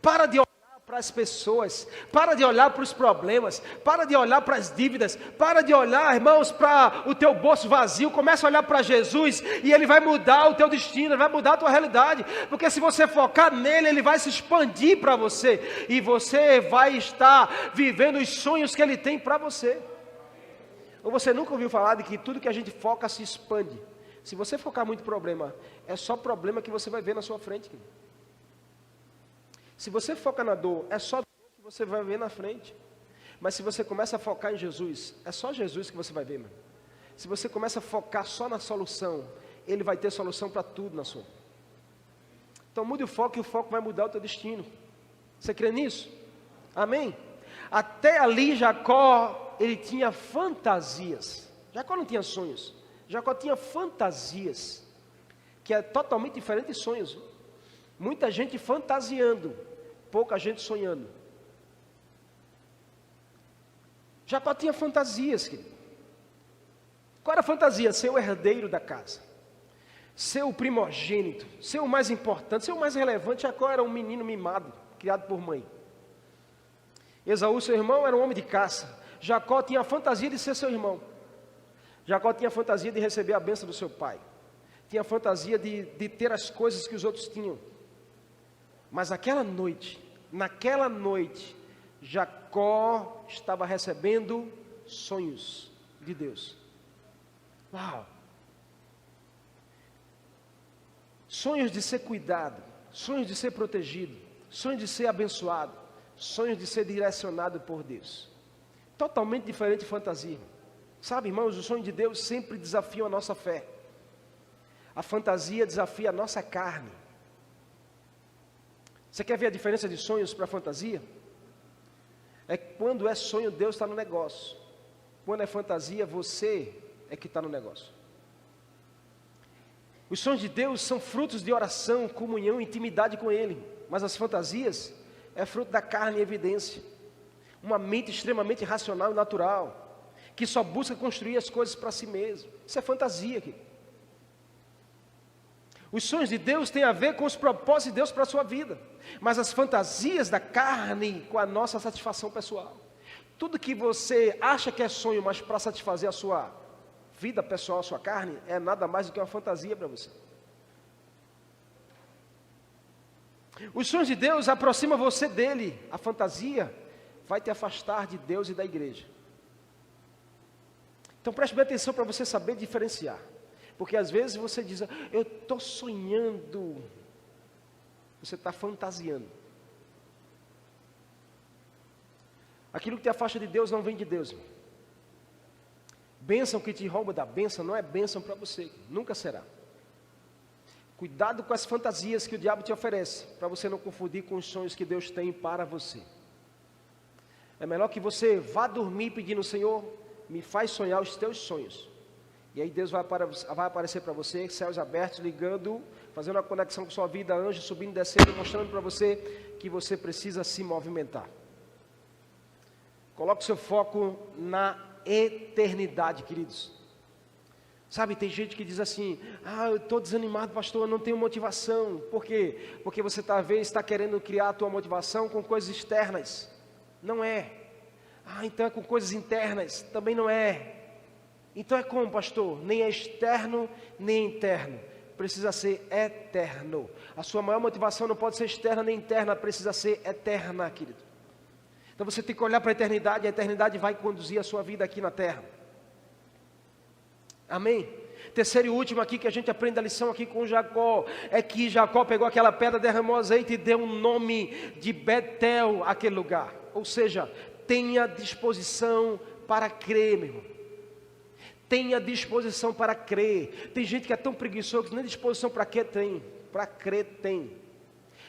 Para de olhar para as pessoas, para de olhar para os problemas, para de olhar para as dívidas, para de olhar, irmãos, para o teu bolso vazio. Comece a olhar para Jesus, e Ele vai mudar o teu destino, Ele vai mudar a tua realidade, porque se você focar nele, Ele vai se expandir para você, e você vai estar vivendo os sonhos que Ele tem para você. Ou você nunca ouviu falar de que tudo que a gente foca se expande? Se você focar muito problema, é só problema que você vai ver na sua frente, querido. Se você foca na dor, é só dor que você vai ver na frente. Mas se você começa a focar em Jesus, é só Jesus que você vai ver, mano. Se você começa a focar só na solução, Ele vai ter solução para tudo na sua vida. Então mude o foco, e o foco vai mudar o teu destino. Você crê nisso? Amém? Até ali Jacó, ele tinha fantasias. Jacó não tinha sonhos. Jacó tinha fantasias, que é totalmente diferente de sonhos. Muita gente fantasiando, pouca gente sonhando. Jacó tinha fantasias, querido. Qual era a fantasia? Ser o herdeiro da casa, ser o primogênito, ser o mais importante, ser o mais relevante. Jacó era um menino mimado, criado por mãe. Esaú, seu irmão, era um homem de caça. Jacó tinha a fantasia de ser seu irmão. Jacó tinha a fantasia de receber a bênção do seu pai. Tinha a fantasia de ter as coisas que os outros tinham. Mas naquela noite, Jacó estava recebendo sonhos de Deus. Uau! Sonhos de ser cuidado, sonhos de ser protegido, sonhos de ser abençoado, sonhos de ser direcionado por Deus. Totalmente diferente de fantasia. Sabe, irmãos, os sonhos de Deus sempre desafiam a nossa fé. A fantasia desafia a nossa carne. Você quer ver a diferença de sonhos para fantasia? É que quando é sonho, Deus está no negócio. Quando é fantasia, você é que está no negócio. Os sonhos de Deus são frutos de oração, comunhão, intimidade com Ele. Mas as fantasias é fruto da carne em evidência. Uma mente extremamente racional e natural, que só busca construir as coisas para si mesmo. Isso é fantasia aqui. Os sonhos de Deus têm a ver com os propósitos de Deus para a sua vida. Mas as fantasias da carne com a nossa satisfação pessoal. Tudo que você acha que é sonho, mas para satisfazer a sua vida pessoal, a sua carne, é nada mais do que uma fantasia para você. Os sonhos de Deus aproximam você dele. A fantasia vai te afastar de Deus e da igreja. Então preste bem atenção para você saber diferenciar. Porque às vezes você diz: eu estou sonhando. Você está fantasiando. Aquilo que te afasta de Deus não vem de Deus, irmão. Bênção que te rouba da bênção não é bênção para você. Nunca será. Cuidado com as fantasias que o diabo te oferece, para você não confundir com os sonhos que Deus tem para você. É melhor que você vá dormir pedindo: Senhor, me faz sonhar os teus sonhos. E aí Deus vai aparecer para você, céus abertos, ligando, fazendo uma conexão com sua vida, anjos subindo e descendo, mostrando para você que você precisa se movimentar. Coloque seu foco na eternidade, queridos. Sabe, tem gente que diz assim: eu estou desanimado, pastor, eu não tenho motivação. Por quê? Porque você talvez está querendo criar a tua motivação com coisas externas. Não é. Então é com coisas internas. Também não é. Então é como, pastor? Nem é externo, nem interno. Precisa ser eterno. A sua maior motivação não pode ser externa nem interna, precisa ser eterna, querido. Então você tem que olhar para a eternidade vai conduzir a sua vida aqui na terra. Amém? Terceiro e último aqui que a gente aprende a lição aqui com Jacó, é que Jacó pegou aquela pedra, derramou azeite e deu um nome de Betel àquele lugar. Ou seja, tenha disposição para crer, meu irmão. Tenha disposição para crer. Tem gente que é tão preguiçoso que nem disposição para crer tem. Para crer tem.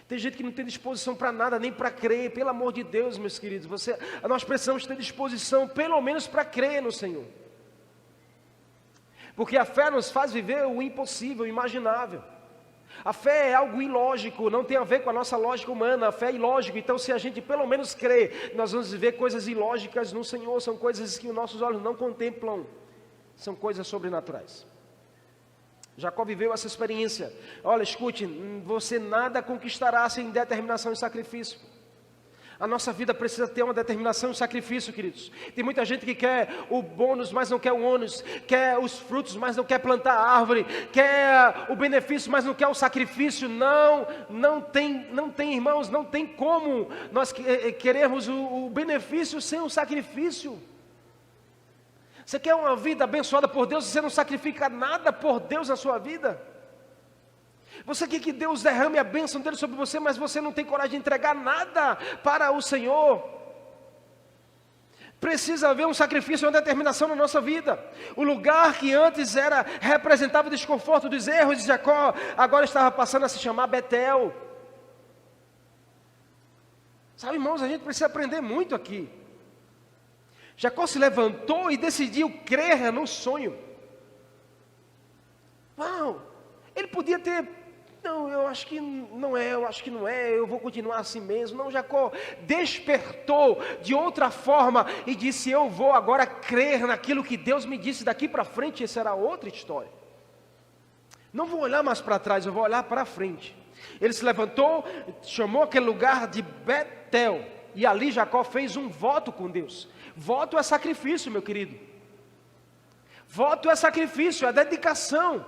Tem gente que não tem disposição para nada, nem para crer. Pelo amor de Deus, meus queridos, nós precisamos ter disposição pelo menos para crer no Senhor. Porque a fé nos faz viver o impossível, o imaginável. A fé é algo ilógico, não tem a ver com a nossa lógica humana. A fé é ilógica, então se a gente pelo menos crer, nós vamos viver coisas ilógicas no Senhor. São coisas que os nossos olhos não contemplam. São coisas sobrenaturais. Jacó viveu essa experiência. Olha, escute, você nada conquistará sem determinação e sacrifício. A nossa vida precisa ter uma determinação e sacrifício, queridos. Tem muita gente que quer o bônus, mas não quer o ônus. Quer os frutos, mas não quer plantar a árvore. Quer o benefício, mas não quer o sacrifício. Não tem, irmãos, não tem como nós queremos o benefício sem o sacrifício. Você quer uma vida abençoada por Deus, você não sacrifica nada por Deus na sua vida? Você quer que Deus derrame a bênção dele sobre você, mas você não tem coragem de entregar nada para o Senhor? Precisa haver um sacrifício, uma determinação na nossa vida. O lugar que antes representava o desconforto dos erros de Jacó, agora estava passando a se chamar Betel. Sabe, irmãos, a gente precisa aprender muito aqui. Jacó se levantou e decidiu crer no sonho. Uau! Ele podia ter: não, eu acho que não é, eu vou continuar assim mesmo. Não, Jacó despertou de outra forma e disse: eu vou agora crer naquilo que Deus me disse. Daqui para frente, essa era outra história. Não vou olhar mais para trás, eu vou olhar para frente. Ele se levantou, chamou aquele lugar de Betel, e ali Jacó fez um voto com Deus. Voto é sacrifício, meu querido. Voto é sacrifício, é dedicação.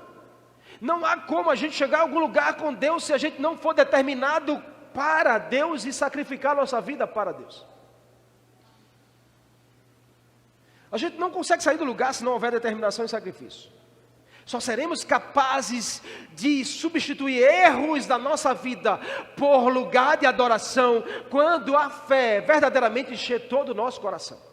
Não há como a gente chegar a algum lugar com Deus se a gente não for determinado para Deus e sacrificar a nossa vida para Deus. A gente não consegue sair do lugar se não houver determinação e sacrifício. Só seremos capazes de substituir erros da nossa vida por lugar de adoração quando a fé verdadeiramente encher todo o nosso coração.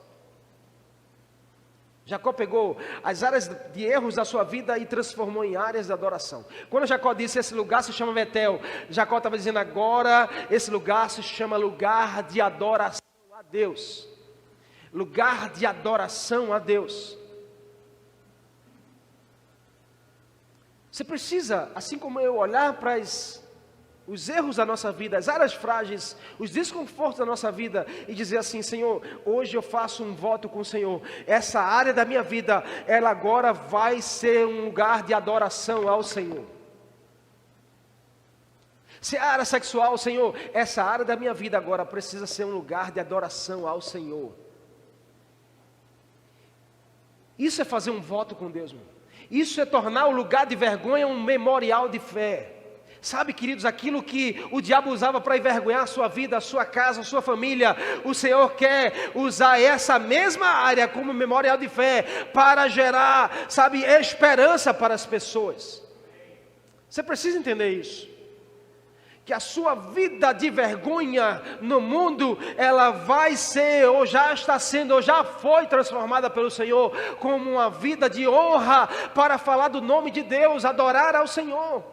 Jacó pegou as áreas de erros da sua vida e transformou em áreas de adoração. Quando Jacó disse: esse lugar se chama Betel, Jacó estava dizendo: agora esse lugar se chama lugar de adoração a Deus. Lugar de adoração a Deus. Você precisa, assim como eu, olhar para os erros da nossa vida, as áreas frágeis, os desconfortos da nossa vida e dizer assim: Senhor, hoje eu faço um voto com o Senhor. Essa área da minha vida, ela agora vai ser um lugar de adoração ao Senhor. Se é a área sexual, Senhor, essa área da minha vida agora precisa ser um lugar de adoração ao Senhor. Isso é fazer um voto com Deus, meu. Isso é tornar o lugar de vergonha um memorial de fé. Sabe, queridos, aquilo que o diabo usava para envergonhar a sua vida, a sua casa, a sua família, o Senhor quer usar essa mesma área como memorial de fé para gerar, sabe, esperança para as pessoas. Você precisa entender isso. Que a sua vida de vergonha no mundo, ela vai ser, ou já está sendo, ou já foi transformada pelo Senhor, como uma vida de honra para falar do nome de Deus, adorar ao Senhor.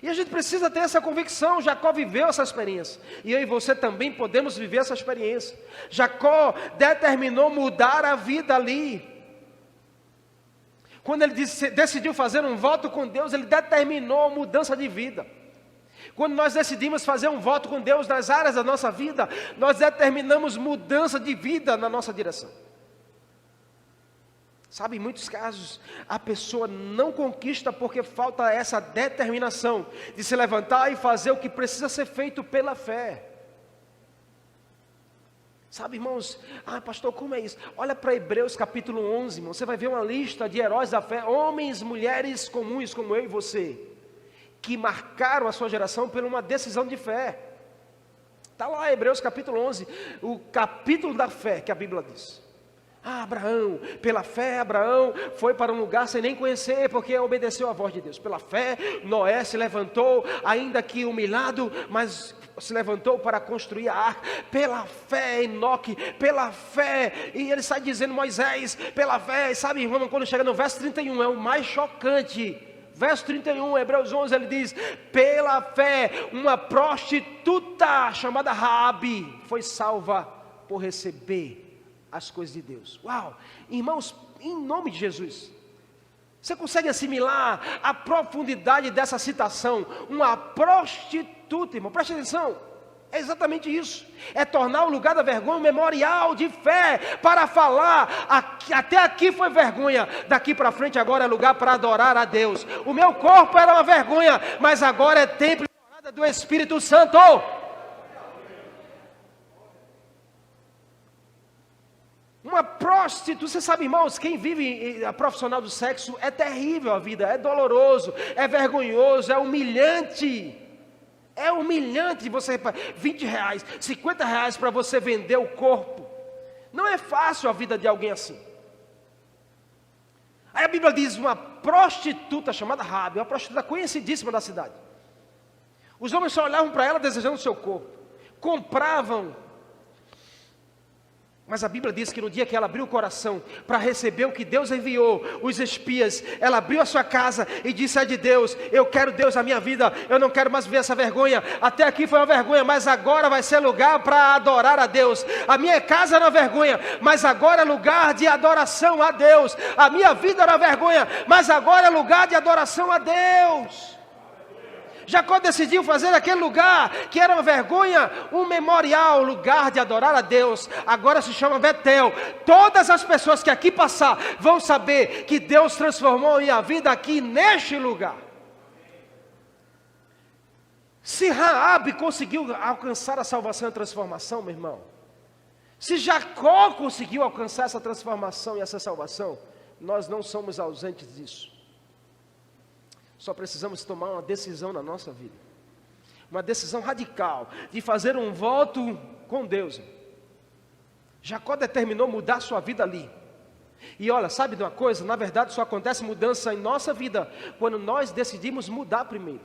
E a gente precisa ter essa convicção. Jacó viveu essa experiência. E eu e você também podemos viver essa experiência. Jacó determinou mudar a vida ali. Quando ele decidiu fazer um voto com Deus, ele determinou mudança de vida. Quando nós decidimos fazer um voto com Deus nas áreas da nossa vida, nós determinamos mudança de vida na nossa direção. Sabe, em muitos casos, a pessoa não conquista porque falta essa determinação de se levantar e fazer o que precisa ser feito pela fé. Sabe, irmãos, pastor, como é isso? Olha para Hebreus capítulo 11, irmão, você vai ver uma lista de heróis da fé, homens, mulheres comuns como eu e você, que marcaram a sua geração por uma decisão de fé. Está lá, Hebreus capítulo 11, o capítulo da fé que a Bíblia diz. Abraão, pela fé Abraão foi para um lugar sem nem conhecer, porque obedeceu à voz de Deus. Pela fé Noé se levantou, ainda que humilhado, mas se levantou para construir a arca. Pela fé Enoque, pela fé, e ele sai dizendo Moisés, pela fé. Sabe, irmão, quando chega no verso 31, é o mais chocante. Verso 31, Hebreus 11, ele diz: pela fé uma prostituta chamada Raabe foi salva por receber as coisas de Deus. Uau, irmãos, em nome de Jesus, você consegue assimilar a profundidade dessa citação? Uma prostituta, irmão, preste atenção, é exatamente isso, é tornar o lugar da vergonha um memorial de fé, para falar, até aqui foi vergonha, daqui para frente agora é lugar para adorar a Deus. O meu corpo era uma vergonha, mas agora é templo e morada do Espírito Santo. Uma prostituta, você sabe, irmãos, quem vive a profissional do sexo, é terrível a vida, é doloroso, é vergonhoso, é humilhante. É humilhante você, R$20, R$50 para você vender o corpo. Não é fácil a vida de alguém assim. Aí a Bíblia diz, uma prostituta chamada Raabe, uma prostituta conhecidíssima da cidade. Os homens só olhavam para ela desejando o seu corpo, compravam. Mas a Bíblia diz que no dia que ela abriu o coração para receber o que Deus enviou, os espias, ela abriu a sua casa e disse: é de Deus, eu quero Deus na minha vida, eu não quero mais ver essa vergonha, até aqui foi uma vergonha, mas agora vai ser lugar para adorar a Deus. A minha casa era uma vergonha, mas agora é lugar de adoração a Deus. A minha vida era uma vergonha, mas agora é lugar de adoração a Deus. Jacó decidiu fazer aquele lugar que era uma vergonha, um memorial, lugar de adorar a Deus. Agora se chama Betel. Todas as pessoas que aqui passar vão saber que Deus transformou minha vida aqui neste lugar. Se Raabe conseguiu alcançar a salvação e a transformação, meu irmão, se Jacó conseguiu alcançar essa transformação e essa salvação, nós não somos ausentes disso. Só precisamos tomar uma decisão na nossa vida, uma decisão radical, de fazer um voto com Deus. Jacó determinou mudar sua vida ali. E olha, sabe de uma coisa? Na verdade só acontece mudança em nossa vida quando nós decidimos mudar primeiro.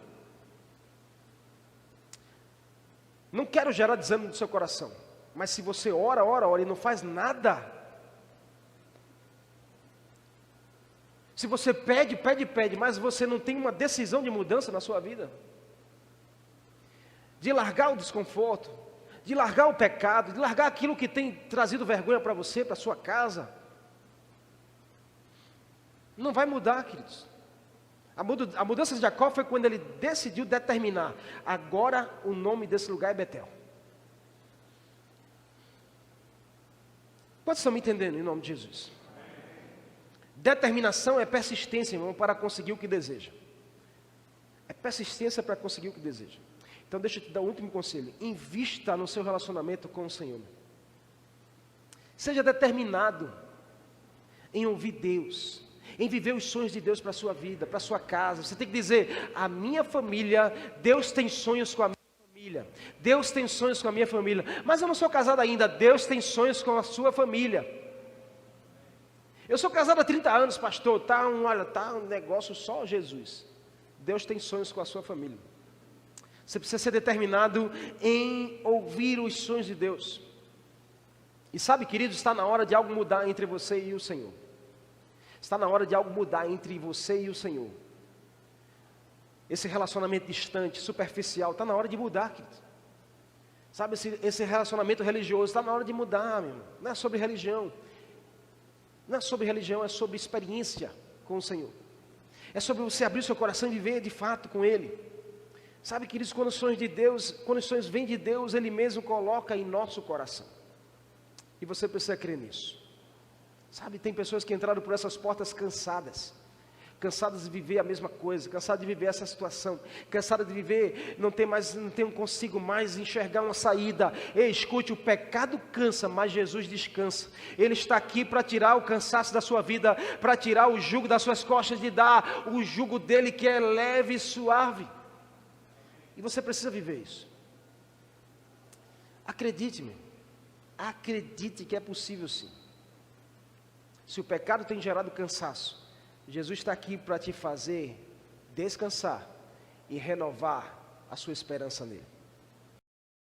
Não quero gerar desânimo no seu coração, mas se você ora e não faz nada, se você pede, mas você não tem uma decisão de mudança na sua vida, de largar o desconforto, de largar o pecado, de largar aquilo que tem trazido vergonha para você, para sua casa, não vai mudar, queridos. A mudança de Jacó foi quando ele decidiu determinar: agora o nome desse lugar é Betel. Quantos estão me entendendo em nome de Jesus? Determinação é persistência, irmão, para conseguir o que deseja. É persistência para conseguir o que deseja. Então deixa eu te dar um último conselho. Invista no seu relacionamento com o Senhor. Seja determinado em ouvir Deus, em viver os sonhos de Deus para a sua vida, para a sua casa. Você tem que dizer: a minha família, Deus tem sonhos com a minha família. Deus tem sonhos com a minha família. Mas eu não sou casado ainda. Deus tem sonhos com a sua família. Eu sou casado há 30 anos, pastor, tá um negócio só Jesus. Deus tem sonhos com a sua família. Você precisa ser determinado em ouvir os sonhos de Deus. E sabe, querido, está na hora de algo mudar entre você e o Senhor. Está na hora de algo mudar entre você e o Senhor. esse relacionamento distante, superficial, está na hora de mudar, querido. Sabe, esse relacionamento religioso, está na hora de mudar, meu irmão. Não é sobre religião. Não é sobre religião, é sobre experiência com o Senhor. É sobre você abrir o seu coração e viver de fato com Ele. Sabe, queridos, condições vêm de Deus, Ele mesmo coloca em nosso coração. E você precisa crer nisso. Sabe, tem pessoas que entraram por essas portas cansadas de viver a mesma coisa, cansadas de viver essa situação, cansadas de viver, não consigo mais enxergar uma saída. Ei, escute, o pecado cansa, mas Jesus descansa. Ele está aqui para tirar o cansaço da sua vida, para tirar o jugo das suas costas, de dar o jugo dele que é leve e suave. E você precisa viver isso. Acredite-me, acredite que é possível sim. Se o pecado tem gerado cansaço, Jesus está aqui para te fazer descansar e renovar a sua esperança nele.